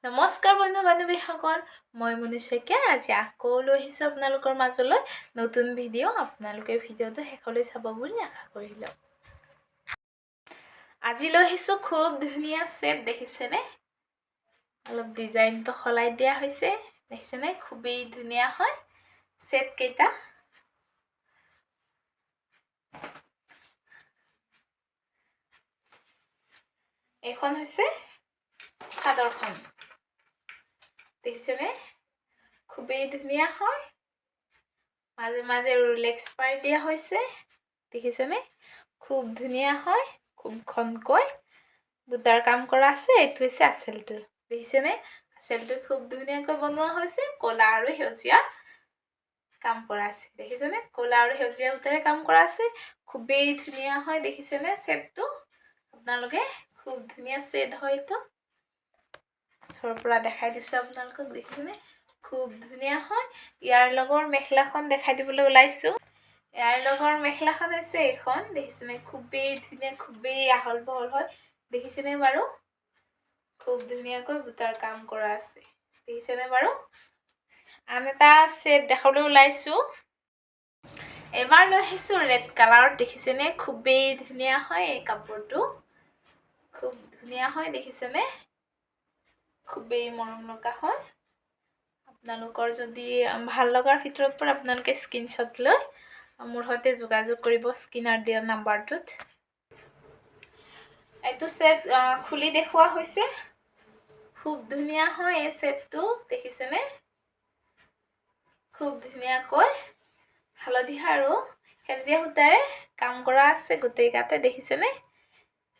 নমস্কাৰ বন্ধু বান্ধৱীসকল, মই মনীষা শইকীয়া। আজি আকৌ লৈ আহিছোঁ আপোনালোকৰ মাজলৈ নতুন ভিডিঅ'। আপোনালোকে ভিডিঅ'টো শেষলৈ চাব বুলি আশা কৰিলোঁ। আজি লৈ আহিছোঁ খুব ধুনীয়া ছেট, দেখিছেনে? অলপ ডিজাইনটো সলাই দিয়া হৈছে, দেখিছেনে? খুবেই ধুনীয়া হয় ছেট কেইটা। এইখন হৈছে চাদৰখন, দেখিছেনে? খুবেই ধুনীয়া হয়। মাজে মাজে ৰিলেক্স পাই দিয়া হৈছে, দেখিছেনে? খুব ধুনীয়া হয়, খুব ঘনকৈ বুটাৰ কাম কৰা আছে। এইটো হৈছে আঁচলটো, দেখিছেনে? আঁচলটো খুব ধুনীয়াকৈ বনোৱা হৈছে, ক'লা আৰু সেউজীয়া কাম কৰা আছে, দেখিছেনে? ক'লা আৰু সেউজীয়া বুটাৰে কাম কৰা আছে। খুবেই ধুনীয়া হয়, দেখিছেনে ছেটটো? আপোনালোকে খুব ধুনীয়া ছেট হয় এইটো। ওচৰৰ পৰা দেখাই দিছোঁ আপোনালোকক, দেখিছেনে? খুব ধুনীয়া হয়। ইয়াৰ লগৰ মেখেলাখন দেখাই দিবলৈ ওলাইছোঁ। ইয়াৰ লগৰ মেখেলাখন হৈছে এইখন, দেখিছেনে? খুবেই ধুনীয়া, খুবেই আহল বহল হয়, দেখিছেনে বাৰু? খুব ধুনীয়াকৈ বুটাৰ কাম কৰা আছে, দেখিছেনে বাৰু? আন এটা ছেট দেখাবলৈ ওলাইছোঁ। এবাৰ লৈ আহিছোঁ ৰেড কালাৰত, দেখিছেনে? খুবেই ধুনীয়া হয় এই কাপোৰটো, খুব ধুনীয়া হয়, দেখিছেনে? খুবেই মৰম লগা হয়। আপোনালোকৰ যদি ভাল লগাৰ ভিতৰত পৰা আপোনালোকে স্ক্ৰীনশ্বট লৈ মোৰ সৈতে যোগাযোগ কৰিব স্ক্ৰীনত দিয়া নাম্বাৰটোত। এইটো ছেট খুলি দেখুওৱা হৈছে। খুব ধুনীয়া হয় এই ছেটটো, দেখিছেনে? খুব ধুনীয়াকৈ হালধীয়া আৰু সেউজীয়া সূতাৰে কাম কৰা আছে গোটেই গাতে, দেখিছেনে?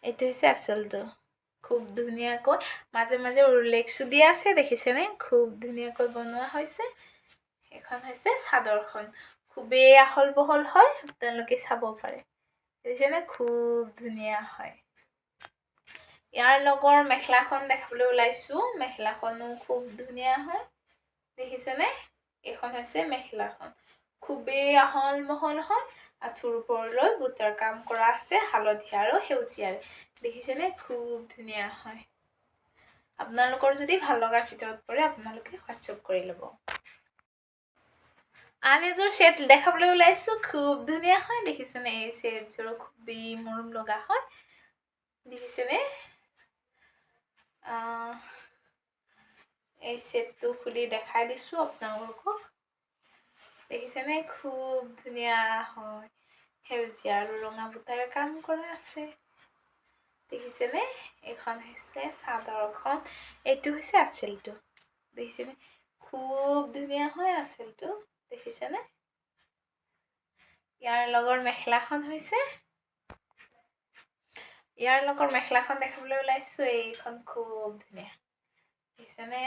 এইটো হৈছে আঁচলটো, খুব ধুনীয়াকৈ মাজে মাজে ৰিলেক্সো দিয়া আছে, দেখিছেনে? খুব ধুনীয়াকৈ বনোৱা হৈছে। এইখন হৈছে চাদৰখন, খুবেই আহল বহল হয়, আপোনালোকে চাব পাৰে, দেখিছেনে? খুব ধুনীয়া হয়। ইয়াৰ লগৰ মেখেলাখন দেখাবলৈ ওলাইছোঁ। মেখেলাখনো খুব ধুনীয়া হয়, দেখিছেনে? এইখন হৈছে মেখেলাখন, খুবেই আহল বহল হয়। আঁঠুৰ ওপৰলৈ বুটাৰ কাম কৰা আছে হালধীয়া আৰু সেউজীয়াৰে, দেখিছেনে? খুব ধুনীয়া হয়। আপোনালোকৰ যদি ভাল লগাৰ ভিতৰত পৰে আপোনালোকে হোৱাটছএপ কৰি ল'ব। আন এযোৰ ছেট দেখাবলৈ ওলাইছোঁ। খুব ধুনীয়া হয়, দেখিছেনে? এই ছেটযোৰো খুবেই মৰম লগা হয়, দেখিছেনে? এই ছেটটো খুলি দেখাই দিছোঁ আপোনালোকক, দেখিছেনে? খুব ধুনীয়া হয়, সেউজীয়া আৰু ৰঙা বুটাৰে কাম কৰা আছে, দেখিছেনে? এইখন হৈছে চাদৰখন, এইটো হৈছে আঁচলটো, দেখিছেনে? খুব ধুনীয়া হয় আঁচলটো, দেখিছেনে? ইয়াৰ লগৰ মেখেলাখন দেখাবলৈ ওলাইছোঁ। এইখন খুব ধুনীয়া, দেখিছেনে?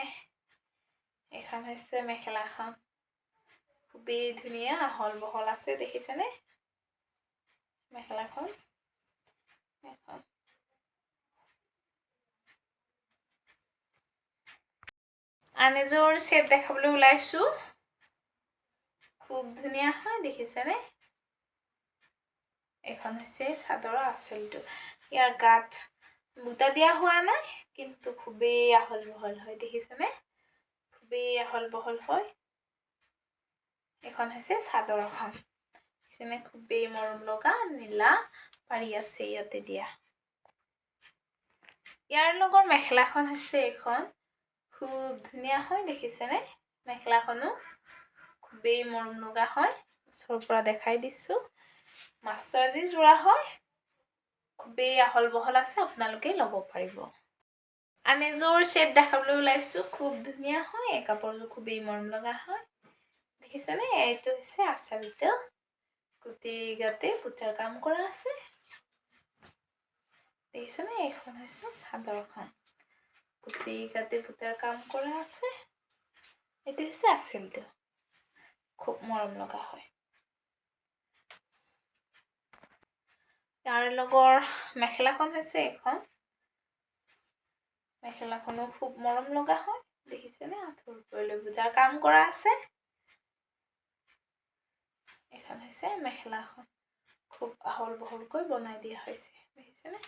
এইখন হৈছে মেখেলাখন, খুবেই ধুনীয়া আহল বহল আছে, দেখিছেনে? মেখেলাখন এখন আন এযোৰ ছেট দেখাবলৈ ওলাইছোঁ। খুব ধুনীয়া হয়, দেখিছেনে? এইখন হৈছে চাদৰৰ আঁচলটো। ইয়াৰ গাত বুটা দিয়া হোৱা নাই, কিন্তু খুবেই আহল বহল হয়, দেখিছেনে? খুবেই আহল বহল হয়। এইখন হৈছে চাদৰখন, দেখিছেনে? খুবেই মৰম লগা নীলা পাৰি আছে ইয়াতে দিয়া। ইয়াৰ লগৰ মেখেলাখন হৈছে এইখন, খুব ধুনীয়া হয়, দেখিছেনে? মেখেলাখনো খুবেই মৰম লগা হয়। ওচৰৰ পৰা দেখাই দিছোঁ। মাছৰাজি যোৰা হয়, খুবেই আহল বহল আছে, আপোনালোকে ল'ব পাৰিব। আন এযোৰ ছেট দেখাবলৈ ওলাইছোঁ। খুব ধুনীয়া হয়, এই কাপোৰযোৰ খুবেই মৰম লগা হয়, দেখিছেনে? এইটো হৈছে আঁচলটো, গোটেই গাতে বুটাৰ কাম কৰা আছে, দেখিছেনে? এইখন হৈছে চাদৰখন, গোটেই গাতে বুটাৰ কাম কৰা আছে। এইটো হৈছে আঁচলটো, খুব মৰম লগা হয়। ইয়াৰ লগৰ মেখেলাখন হৈছে এইখন, মেখেলাখনো খুব মৰম লগা হয়, দেখিছেনে? আঁঠুৰ ওপৰলৈ বুটাৰ কাম কৰা আছে। এইখন হৈছে মেখেলাখন, খুব আহল বহলকৈ বনাই দিয়া হৈছে, দেখিছেনে?